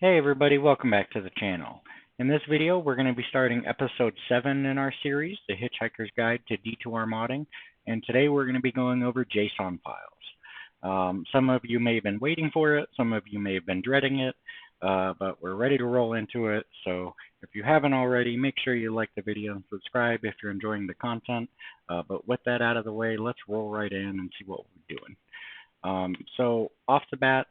Hey everybody, welcome back to the channel. In this video, we're going to be starting episode 7 in our series, The Hitchhiker's Guide to D2R Modding, and today we're going to be going over JSON files. Some of you may have been waiting for it, some of you may have been dreading it, but we're ready to roll into it, so if you haven't already, make sure you like the video and subscribe if you're enjoying the content. But with that out of the way, let's roll right in and see what we're doing. So off the bat,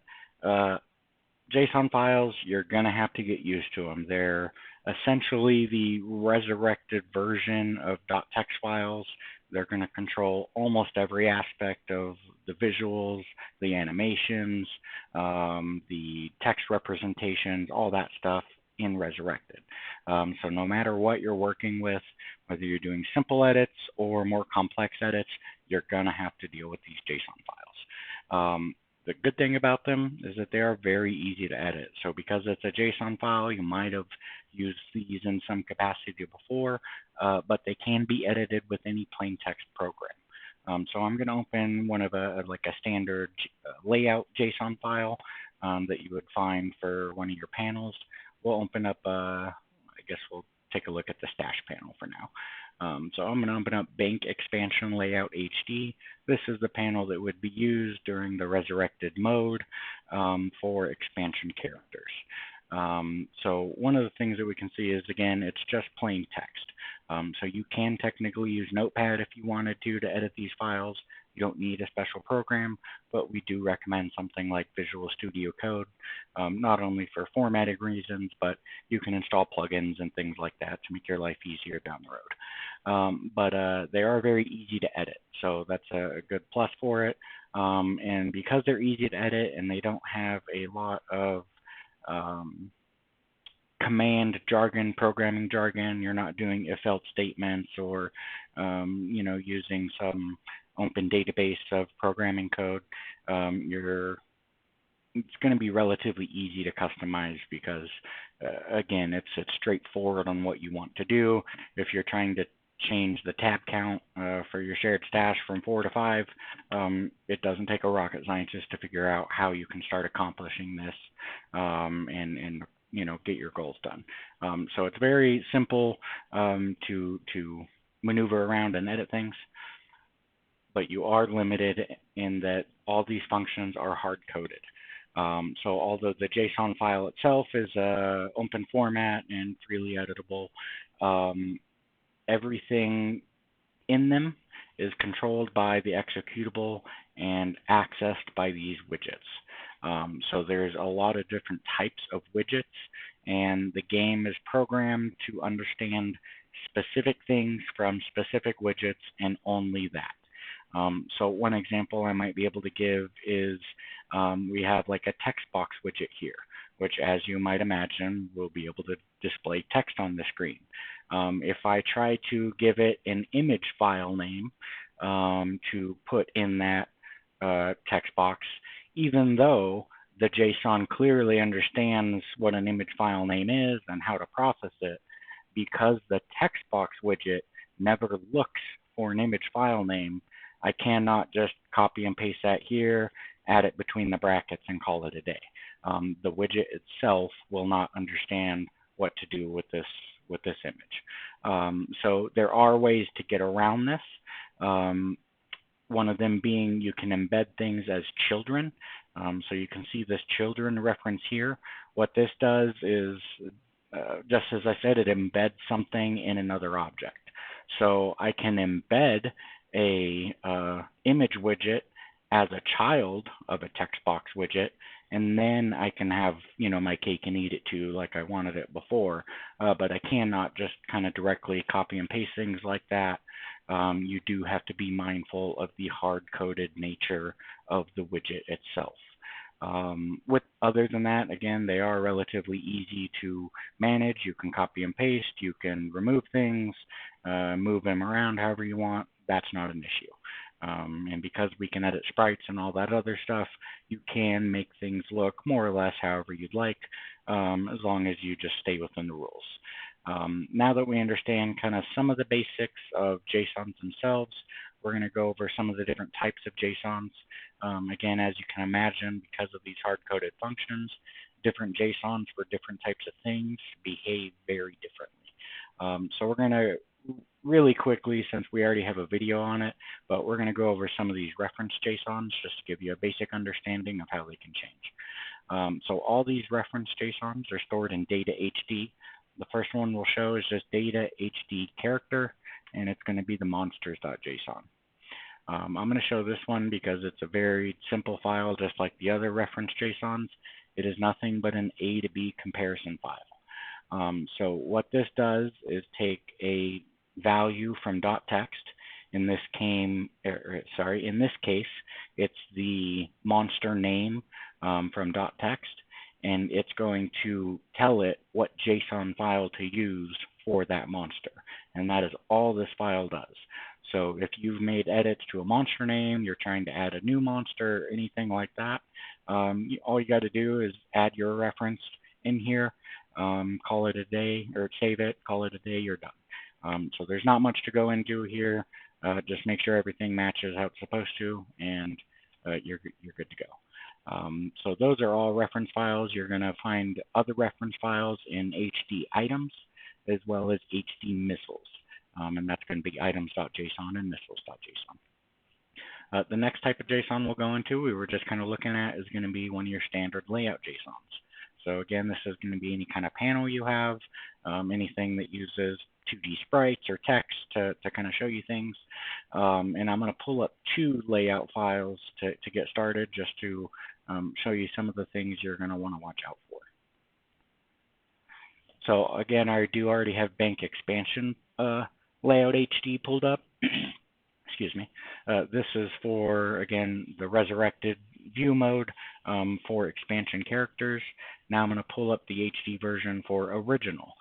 JSON files, you're going to have to get used to them. They're essentially the resurrected version of .text files. They're going to control almost every aspect of the visuals, the animations, the text representations, all that stuff in resurrected. So no matter what you're working with, whether you're doing simple edits or more complex edits, you're going to have to deal with these JSON files. The good thing about them is that they are very easy to edit. So because it's a JSON file, you might have used these in some capacity before, but they can be edited with any plain text program. So I'm going to open one of a standard layout JSON file that you would find for one of your panels. We'll open up, I guess we'll take a look at the stash panel for now. So I'm going to open up Bank Expansion Layout HD. This is the panel that would be used during the resurrected mode for expansion characters. So one of the things that we can see is, again, it's just plain text. So you can technically use Notepad if you wanted to edit these files. You don't need a special program, but we do recommend something like Visual Studio Code, not only for formatting reasons, but you can install plugins and things like that to make your life easier down the road. But they are very easy to edit, so that's a good plus for it. And because they're easy to edit and they don't have a lot of command jargon, programming jargon, you're not doing if-else statements or using some open database of programming code, it's going to be relatively easy to customize because, again, it's straightforward on what you want to do. If you're trying to change the tab count for your shared stash from 4 to 5, it doesn't take a rocket scientist to figure out how you can start accomplishing this and get your goals done. So it's very simple to maneuver around and edit things, but you are limited in that all these functions are hard-coded. So although the JSON file itself is open format and freely editable, everything in them is controlled by the executable and accessed by these widgets. So there's a lot of different types of widgets, and the game is programmed to understand specific things from specific widgets and only that. So one example I might be able to give is we have like a text box widget here, which, as you might imagine, will be able to display text on the screen. If I try to give it an image file name to put in that text box, even though the JSON clearly understands what an image file name is and how to process it, because the text box widget never looks for an image file name, I cannot just copy and paste that here, add it between the brackets, and call it a day. The widget itself will not understand what to do with this image. So there are ways to get around this. One of them being you can embed things as children. So you can see this children reference here. What this does is, just as I said, it embeds something in another object. So I can embed a image widget as a child of a text box widget, and then I can have my cake and eat it too, like I wanted it before. But I cannot just kind of directly copy and paste things like that. You do have to be mindful of the hard-coded nature of the widget itself. Other than that, again, they are relatively easy to manage. You can copy and paste, you can remove things, move them around however you want. That's not an issue. And because we can edit sprites and all that other stuff, you can make things look more or less however you'd like, as long as you just stay within the rules. Now that we understand kind of some of the basics of JSONs themselves, we're going to go over some of the different types of JSONs. Again, as you can imagine, because of these hard-coded functions, different JSONs for different types of things behave very differently. So we're going to really quickly, since we already have a video on it, but we're going to go over some of these reference JSONs just to give you a basic understanding of how they can change. So all these reference JSONs are stored in data HD. The first one we'll show is just data HD character, and it's going to be the monsters.json. I'm going to show this one because it's a very simple file, just like the other reference JSONs. It is nothing but an A to B comparison file. So what this does is take a value from .text. In this case, it's the monster name from .text, and it's going to tell it what JSON file to use for that monster, and that is all this file does. So if you've made edits to a monster name, you're trying to add a new monster, anything like that, all you got to do is add your reference in here, call it a day, or save it, call it a day, you're done. So there's not much to go into here. Just make sure everything matches how it's supposed to, and you're good to go. So those are all reference files. You're going to find other reference files in HD items as well as HD missiles. And that's going to be items.json and missiles.json. The next type of JSON we'll go into, we were just kind of looking at, is going to be one of your standard layout JSONs. So again, this is going to be any kind of panel you have, anything that uses 2D sprites or text to kind of show you things. And I'm going to pull up two layout files to get started, just to show you some of the things you're going to want to watch out for. So again, I do already have bank expansion layout HD pulled up. Excuse me. This is for, again, the resurrected view mode for expansion characters. Now I'm going to pull up the HD version for original,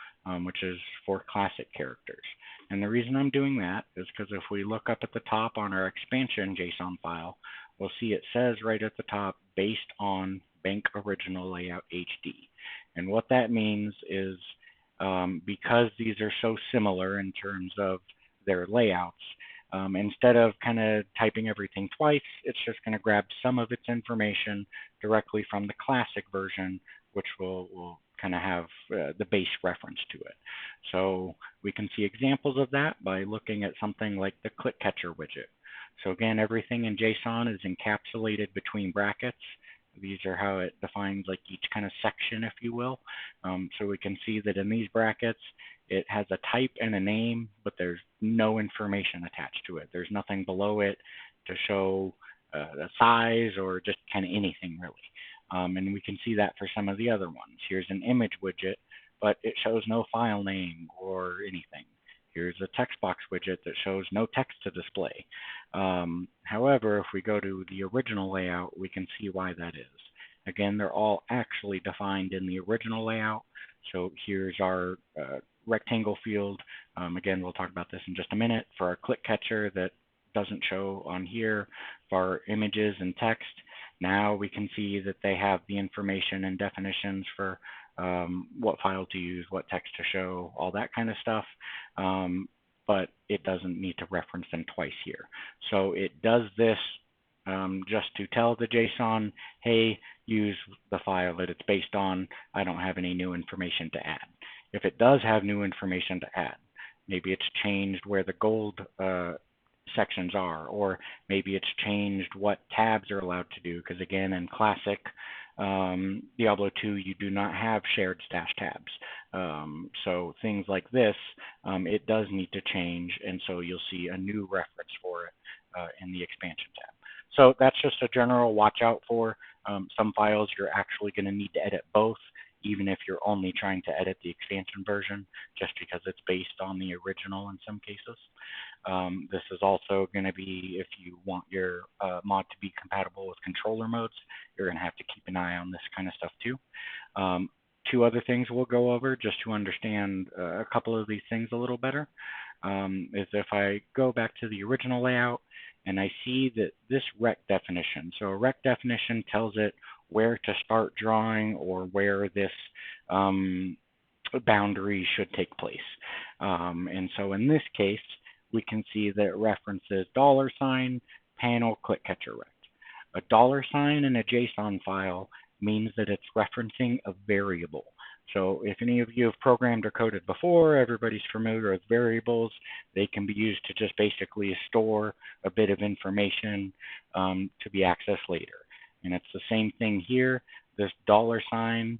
which is for classic characters. And the reason I'm doing that is because if we look up at the top on our expansion JSON file, we'll see it says right at the top, based on bank original layout HD. And what that means is because these are so similar in terms of their layouts, instead of kind of typing everything twice, it's just going to grab some of its information directly from the classic version, which will kind of have the base reference to it. So we can see examples of that by looking at something like the click catcher widget. So again, everything in JSON is encapsulated between brackets. These are how it defines like each kind of section, if you will. So we can see that in these brackets, it has a type and a name, but there's no information attached to it. There's nothing below it to show the size or just kind of anything really. And we can see that for some of the other ones. Here's an image widget, but it shows no file name or anything. Here's a text box widget that shows no text to display. However, if we go to the original layout, we can see why that is. Again, they're all actually defined in the original layout. So here's our rectangle field. Again, we'll talk about this in just a minute. For our click catcher that doesn't show on here, for our images and text, now we can see that they have the information and definitions for what file to use, what text to show, all that kind of stuff. But it doesn't need to reference them twice here. So it does this just to tell the JSON, hey, use the file that it's based on. I don't have any new information to add. If it does have new information to add, maybe it's changed where the gold sections are, or maybe it's changed what tabs are allowed to do, because again, in classic Diablo 2, you do not have shared stash tabs. So things like this, it does need to change, and so you'll see a new reference for it in the expansion tab. So that's just a general watch out for. Some files you're actually going to need to edit both, even if you're only trying to edit the expansion version, just because it's based on the original in some cases. This is also going to be, if you want your mod to be compatible with controller modes, you're going to have to keep an eye on this kind of stuff too. Two other things we'll go over just to understand a couple of these things a little better is if I go back to the original layout and I see that this rect definition, so a rect definition tells it where to start drawing or where this boundary should take place. And so in this case, we can see that it references $, panel, click catcher rect. A $sign in a JSON file means that it's referencing a variable. So if any of you have programmed or coded before, everybody's familiar with variables. They can be used to just basically store a bit of information to be accessed later. And it's the same thing here. This $sign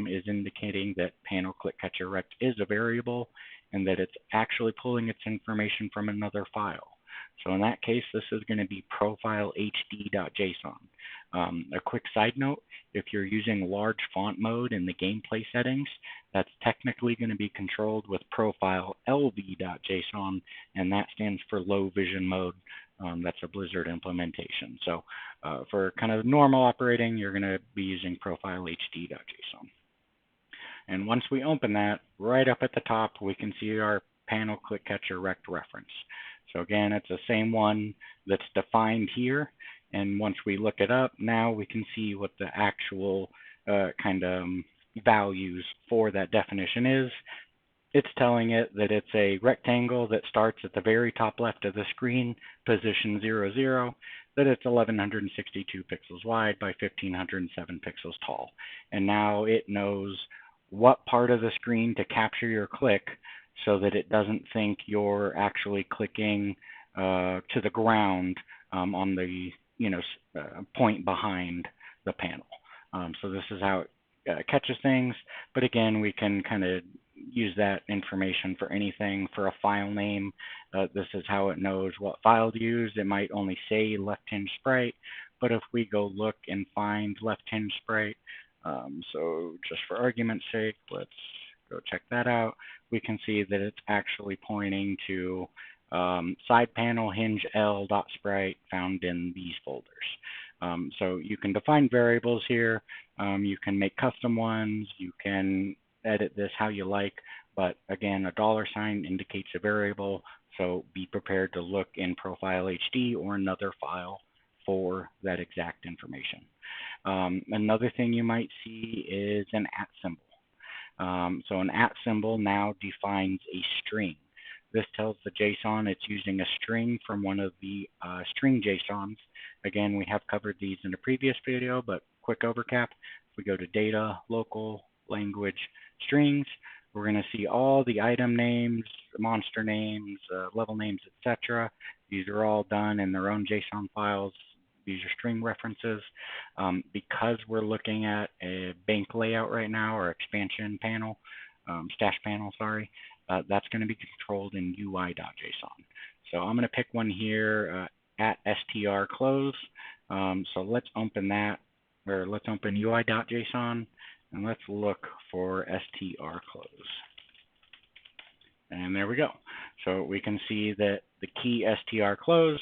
is indicating that panel click catcher rect is a variable and that it's actually pulling its information from another file. So in that case, this is going to be profile hd.json. A quick side note, if you're using large font mode in the gameplay settings, that's technically going to be controlled with profile lv.json, and that stands for low vision mode. That's a Blizzard implementation. So for kind of normal operating, you're going to be using profile hd.json. And once we open that, right up at the top, we can see our panel click catcher rect reference. So again, it's the same one that's defined here. And once we look it up, now we can see what the actual kind of values for that definition is. It's telling it that it's a rectangle that starts at the very top left of the screen, position 0, 0, that it's 1162 pixels wide by 1507 pixels tall. And now it knows what part of the screen to capture your click so that it doesn't think you're actually clicking to the ground on the point behind the panel. So this is how it catches things. But again, we can kind of use that information for anything. For a file name, this is how it knows what file to use. It might only say left hinge sprite, but if we go look and find left hinge sprite, so just for argument's sake, let's go check that out. We can see that it's actually pointing to side panel hinge l.sprite found in these folders. So you can define variables here. You can make custom ones. You can edit this how you like. But again, a $sign indicates a variable. So be prepared to look in Profile HD or another file for that exact information. Another thing you might see is an @ symbol. So an @ symbol now defines a string. This tells the JSON it's using a string from one of the string JSONs. Again, we have covered these in a previous video, but quick overcap. If we go to data, local, language, strings, we're going to see all the item names, monster names, level names, etc. These are all done in their own JSON files. These are string references. Because we're looking at a bank layout right now, or expansion panel, stash panel, sorry, that's going to be controlled in UI.json. So I'm going to pick one here at str close. So let's open that, or let's open UI.json, and let's look for str close. And there we go. So we can see that the key str close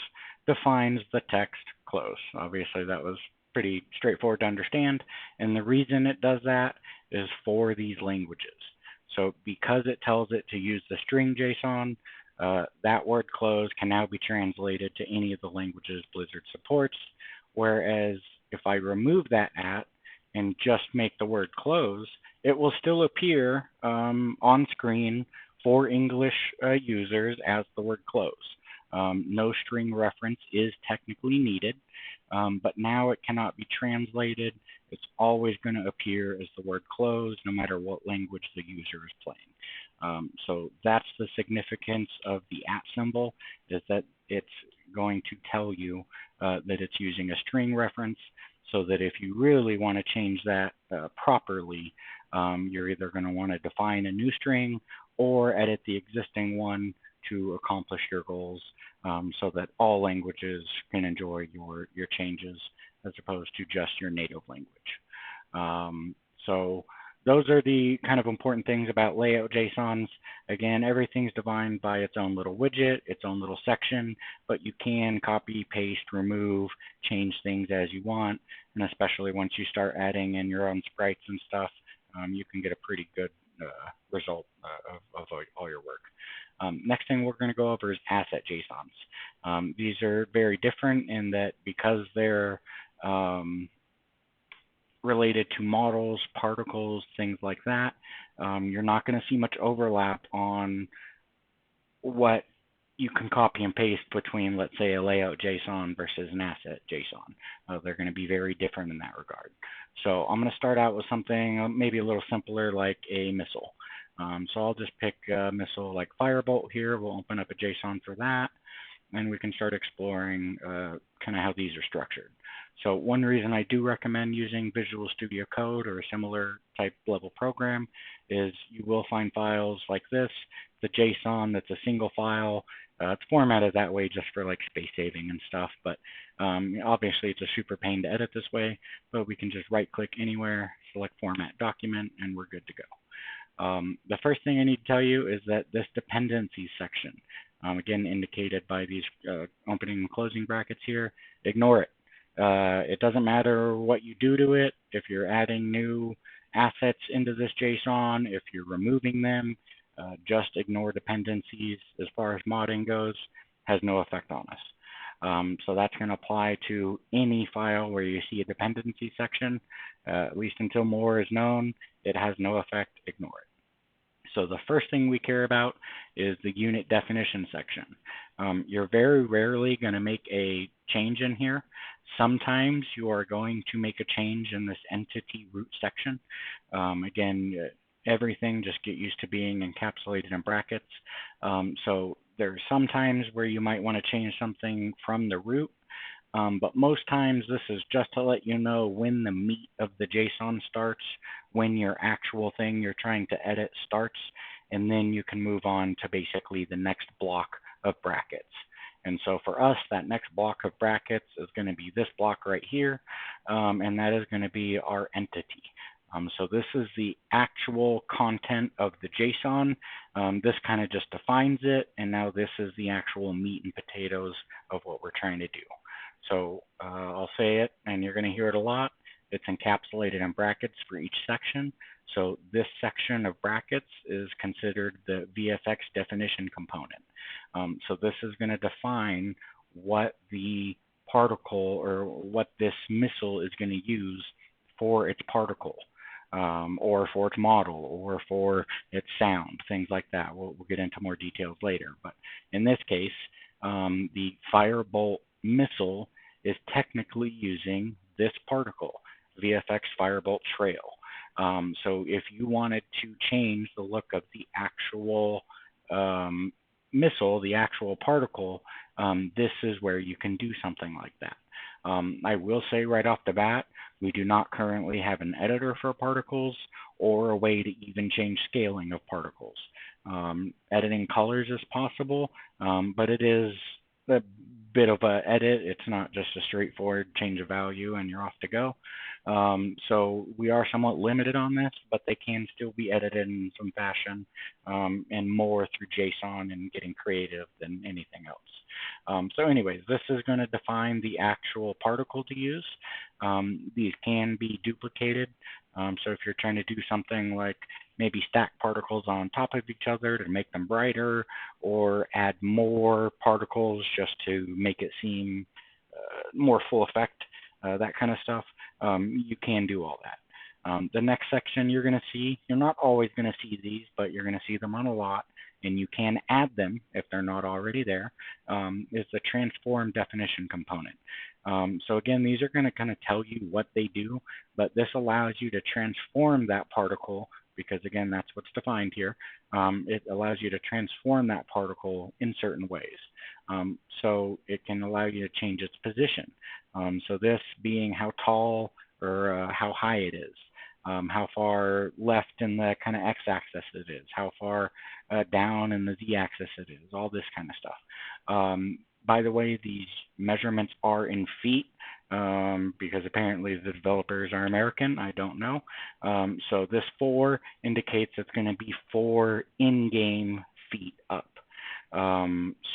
defines the text close. Obviously, that was pretty straightforward to understand. And the reason it does that is for these languages. So because it tells it to use the string JSON, that word close can now be translated to any of the languages Blizzard supports. Whereas if I remove that @ and just make the word close, it will still appear on screen for English users as the word close. No string reference is technically needed, but now it cannot be translated. It's always going to appear as the word close, no matter what language the user is playing. So that's the significance of the @ symbol, is that it's going to tell you that it's using a string reference, so that if you really want to change that properly, you're either going to want to define a new string or edit the existing one to accomplish your goals, so that all languages can enjoy your changes as opposed to just your native language. So those are the kind of important things about layout JSONs. Again, everything's defined by its own little widget, its own little section, but you can copy, paste, remove, change things as you want. And especially once you start adding in your own sprites and stuff, you can get a pretty good result of all your work. Next thing we're going to go over is asset JSONs. These are very different in that because they're related to models, particles, things like that, you're not going to see much overlap on what you can copy and paste between, let's say, a layout JSON versus an asset JSON. They're going to be very different in that regard. So I'm going to start out with something maybe a little simpler like a missile. So I'll just pick a missile like Firebolt here. We'll open up a JSON for that, and we can start exploring kind of how these are structured. So one reason I do recommend using Visual Studio Code or a similar type level program is you will find files like this. The JSON that's a single file. It's formatted that way just for like space saving and stuff, but obviously it's a super pain to edit this way, but we can just right click anywhere, select Format Document, and we're good to go. The first thing I need to tell you is that this dependencies section, again indicated by these opening and closing brackets here, ignore it. It doesn't matter what you do to it. If you're adding new assets into this JSON, if you're removing them, just ignore dependencies as far as modding goes, has no effect on us. So that's going to apply to any file where you see a dependency section. At least until more is known, it has no effect, ignore it. So the first thing we care about is the unit definition section. You're very rarely going to make a change in here. Sometimes you are going to make a change in this entity root section. Again, everything just get used to being encapsulated in brackets. So there's some times where you might want to change something from the root, but most times this is just to let you know when the meat of the JSON starts, when your actual thing you're trying to edit starts, and then you can move on to basically the next block of brackets. And so for us, that next block of brackets is going to be this block right here, and that is going to be our entity. So this is the actual content of the JSON. This kind of just defines it, and now this is the actual meat and potatoes of what we're trying to do. So I'll say it, and you're going to hear it a lot. It's encapsulated in brackets for each section. So this section of brackets is considered the VFX definition component. So this is going to define what the particle or what this missile is going to use for its particle, or for its model, or for its sound, things like that. We'll get into more details later. But in this case, the Firebolt missile is technically using this particle, VFX Firebolt Trail. So if you wanted to change the look of the actual missile, the actual particle, this is where you can do something like that. I will say right off the bat, we do not currently have an editor for particles or a way to even change scaling of particles. Editing colors is possible, but it is a bit of an edit. It's not just a straightforward change of value and you're off to go. So we are somewhat limited on this, but they can still be edited in some fashion, and more through JSON and getting creative than anything else. So anyways, this is going to define the actual particle to use. These can be duplicated. So if you're trying to do something like maybe stack particles on top of each other to make them brighter, or add more particles just to make it seem more full effect, that kind of stuff, you can do all that. The next section you're going to see, you're not always going to see these, but you're going to see them on a lot, and you can add them if they're not already there, is the transform definition component. So again, these are going to kind of tell you what they do, but this allows you to transform that particle, because again, that's what's defined here. It allows you to transform that particle in certain ways. So it can allow you to change its position. So this being how tall or how high it is, how far left in the kind of x-axis it is, how far down in the z-axis it is, all this kind of stuff. By the way, these measurements are in feet, because apparently the developers are American. I don't know. So this 4 indicates it's going to be 4 in-game feet up.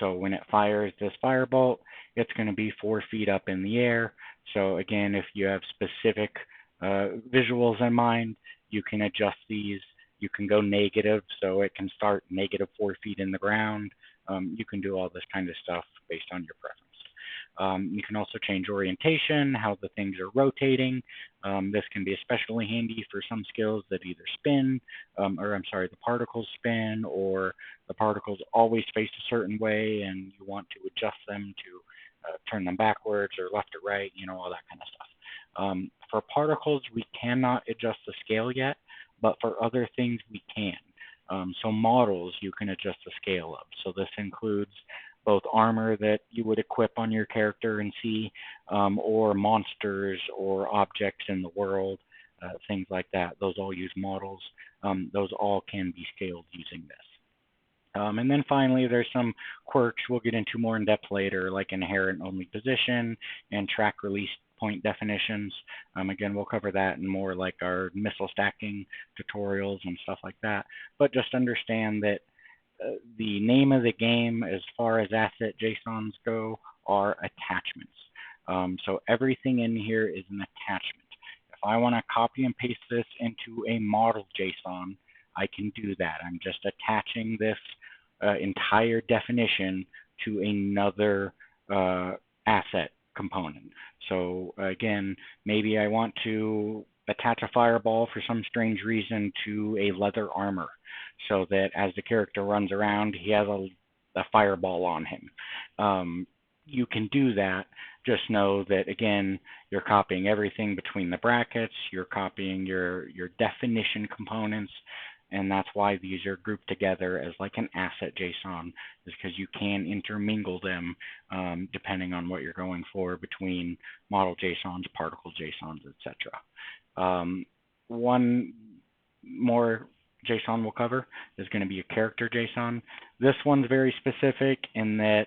So when it fires this firebolt, it's going to be 4 feet up in the air. So again, if you have specific visuals in mind, you can adjust these. You can go negative, so it can start negative 4 feet in the ground. You can do all this kind of stuff based on your preference. You can also change orientation, how the things are rotating. This can be especially handy for some skills that either spin, the particles spin, or the particles always face a certain way and you want to adjust them to turn them backwards or left or right, all that kind of stuff. For particles, we cannot adjust the scale yet, but for other things we can. So models you can adjust the scale of. So this includes both armor that you would equip on your character and see, or monsters or objects in the world, things like that. Those all use models. Those all can be scaled using this. And then finally, there's some quirks we'll get into more in depth later, like inherent only position and track release point definitions. Again, we'll cover that in more like our missile stacking tutorials and stuff like that. But just understand that the name of the game as far as asset JSONs go are attachments. So everything in here is an attachment. If I want to copy and paste this into a model JSON, I can do that. I'm just attaching this entire definition to another asset component. So again, maybe I want to attach a fireball for some strange reason to a leather armor, so that as the character runs around, he has a fireball on him. You can do that. Just know that, again, you're copying everything between the brackets, you're copying your definition components, and that's why these are grouped together as like an asset JSON, is because you can intermingle them depending on what you're going for between model JSONs, particle JSONs, etc. One more JSON we'll cover is going to be a character JSON. This one's very specific in that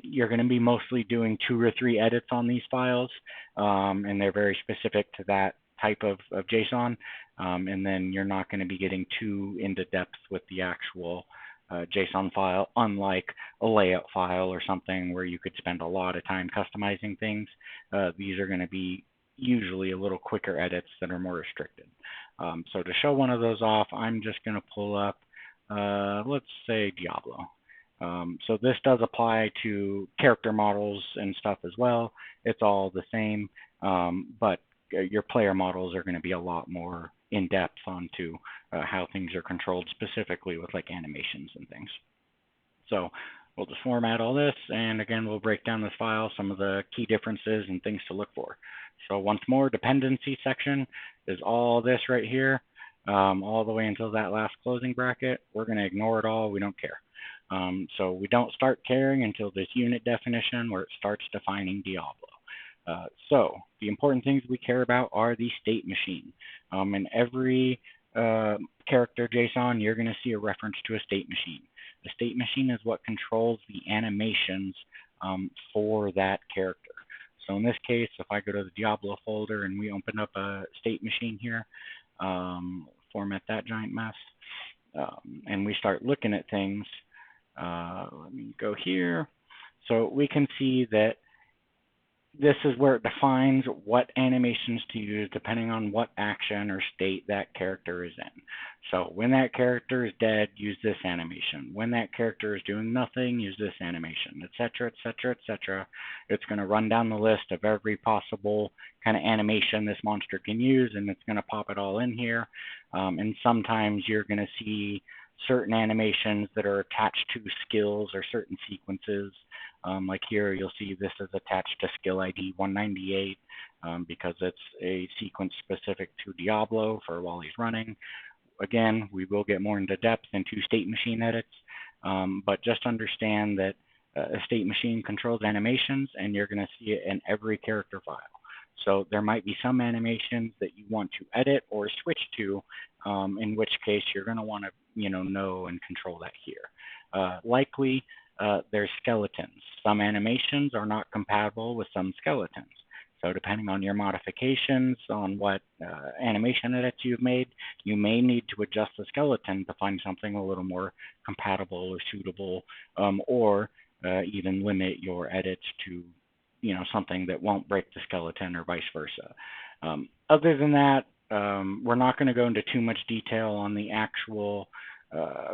you're going to be mostly doing 2 or 3 edits on these files, and they're very specific to that type of JSON, and then you're not going to be getting too into depth with the actual JSON file, unlike a layout file or something where you could spend a lot of time customizing things. These are going to be usually a little quicker edits that are more restricted. So to show one of those off, I'm just going to pull up, let's say Diablo. So this does apply to character models and stuff as well. It's all the same, but your player models are going to be a lot more in depth onto how things are controlled, specifically with like animations and things. So we'll just format all this, and again, we'll break down this file, some of the key differences and things to look for. So once more, dependency section is all this right here, all the way until that last closing bracket. We're going to ignore it all. We don't care. So we don't start caring until this unit definition where it starts defining Diablo. So the important things we care about are the state machine. In every character JSON, you're going to see a reference to a state machine. The state machine is what controls the animations for that character. So in this case, if I go to the Diablo folder and we open up a state machine here, format that giant mess, and we start looking at things, let me go here. So we can see that this is where it defines what animations to use depending on what action or state that character is in. So when that character is dead, use this animation. When that character is doing nothing, use this animation, etc., etc., etc. It's going to run down the list of every possible kind of animation this monster can use, and it's going to pop it all in here. And sometimes you're going to see certain animations that are attached to skills or certain sequences. Like here, you'll see this is attached to skill ID 198 because it's a sequence specific to Diablo for while he's running. Again, we will get more into depth into state machine edits, but just understand that a state machine controls animations, and you're going to see it in every character file. So there might be some animations that you want to edit or switch to, in which case you're going to want to know and control that here. Likely, there's skeletons. Some animations are not compatible with some skeletons. So depending on your modifications on what animation edits you've made, you may need to adjust the skeleton to find something a little more compatible or suitable, or even limit your edits to something that won't break the skeleton or vice versa. Other than that, we're not going to go into too much detail on the actual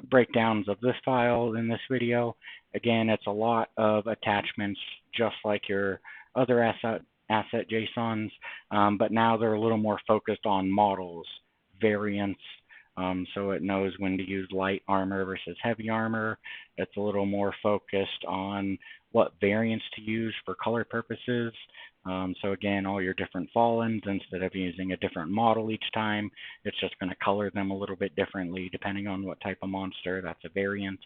breakdowns of this file in this video. Again, it's a lot of attachments, just like your other asset JSONs, but now they're a little more focused on models, variants, So it knows when to use light armor versus heavy armor. It's a little more focused on what variants to use for color purposes. So again, all your different fallens, instead of using a different model each time, it's just going to color them a little bit differently depending on what type of monster. That's a variant.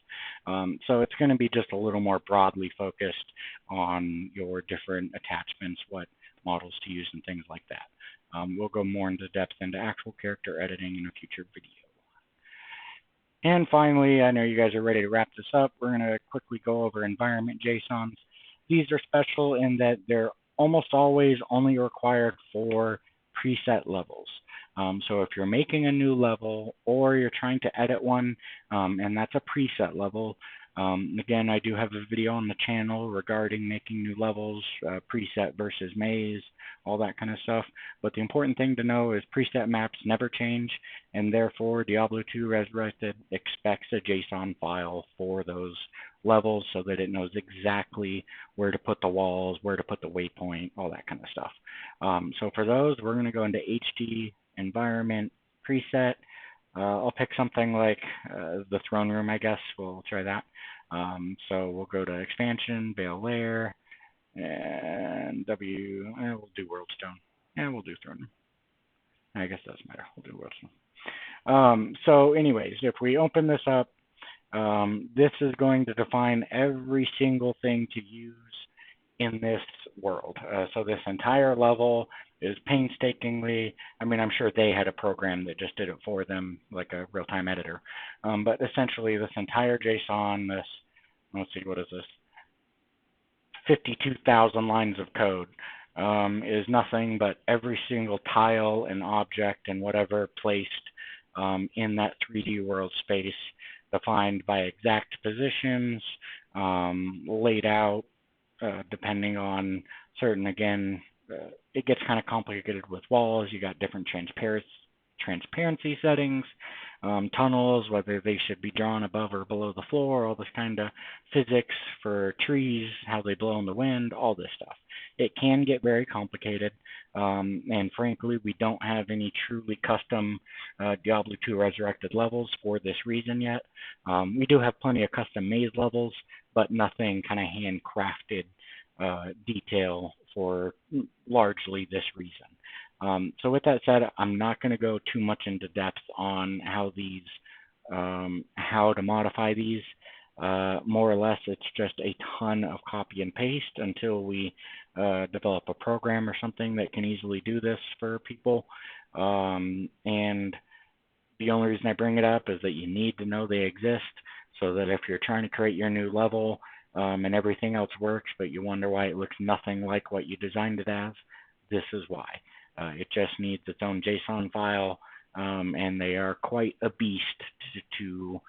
So it's going to be just a little more broadly focused on your different attachments, what models to use and things like that. We'll go more into depth into actual character editing in a future video. And finally, I know you guys are ready to wrap this up. We're going to quickly go over environment JSONs. These are special in that they're almost always only required for preset levels. So if you're making a new level or you're trying to edit one, and that's a preset level, again, I do have a video on the channel regarding making new levels, preset versus maze, all that kind of stuff. But the important thing to know is preset maps never change, and therefore Diablo 2 Resurrected expects a JSON file for those levels so that it knows exactly where to put the walls, where to put the waypoint, all that kind of stuff. So for those, we're going to go into HD environment preset. I'll pick something like the throne room, I guess. We'll try that. So we'll go to expansion, Veil Layer, and we'll do Worldstone. And we'll do throne room. I guess it doesn't matter. We'll do Worldstone. So anyways, if we open this up, this is going to define every single thing to use in this world. So this entire level is painstakingly, I mean, I'm sure they had a program that just did it for them, like a real-time editor. But essentially this entire JSON, this, let's see, what is this? 52,000 lines of code is nothing but every single tile and object and whatever placed in that 3D world space, defined by exact positions, laid out depending on certain, again, it gets kind of complicated with walls. You got different transparency settings, tunnels, whether they should be drawn above or below the floor, all this kind of physics for trees, how they blow in the wind, all this stuff. It can get very complicated, and frankly, we don't have any truly custom Diablo 2 Resurrected levels for this reason yet. We do have plenty of custom maze levels, but nothing kind of handcrafted detail for largely this reason. So with that said, I'm not going to go too much into depth on how these, how to modify these. More or less, it's just a ton of copy and paste until we develop a program or something that can easily do this for people. And the only reason I bring it up is that you need to know they exist, so that if you're trying to create your new level and everything else works, but you wonder why it looks nothing like what you designed it as, this is why. It just needs its own JSON file, and they are quite a beast to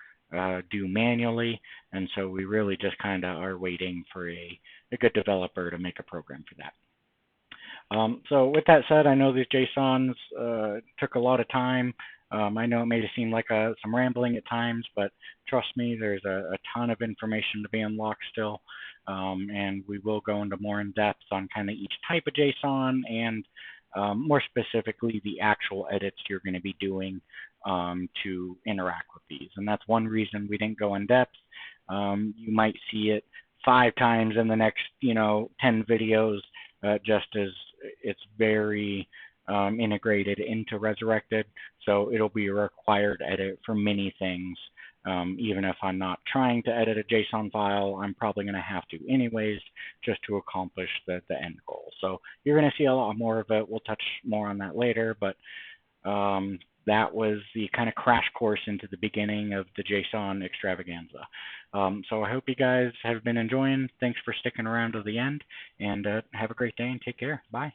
do manually, and so we really just kind of are waiting for a good developer to make a program for that. So with that said, I know these JSONs took a lot of time. I know it made it seem like some rambling at times, but trust me, there's a ton of information to be unlocked still, and we will go into more in depth on kind of each type of JSON and more specifically the actual edits you're going to be doing to interact with these. And that's one reason we didn't go in depth. You might see it 5 times in the next 10 videos, just as it's very integrated into Resurrected, so it'll be a required edit for many things. Even if I'm not trying to edit a JSON file, I'm probably going to have to anyways, just to accomplish the end goal. So you're going to see a lot more of it. We'll touch more on that later, but that was the kind of crash course into the beginning of the JSON extravaganza. So I hope you guys have been enjoying. Thanks for sticking around to the end, and have a great day and take care. Bye.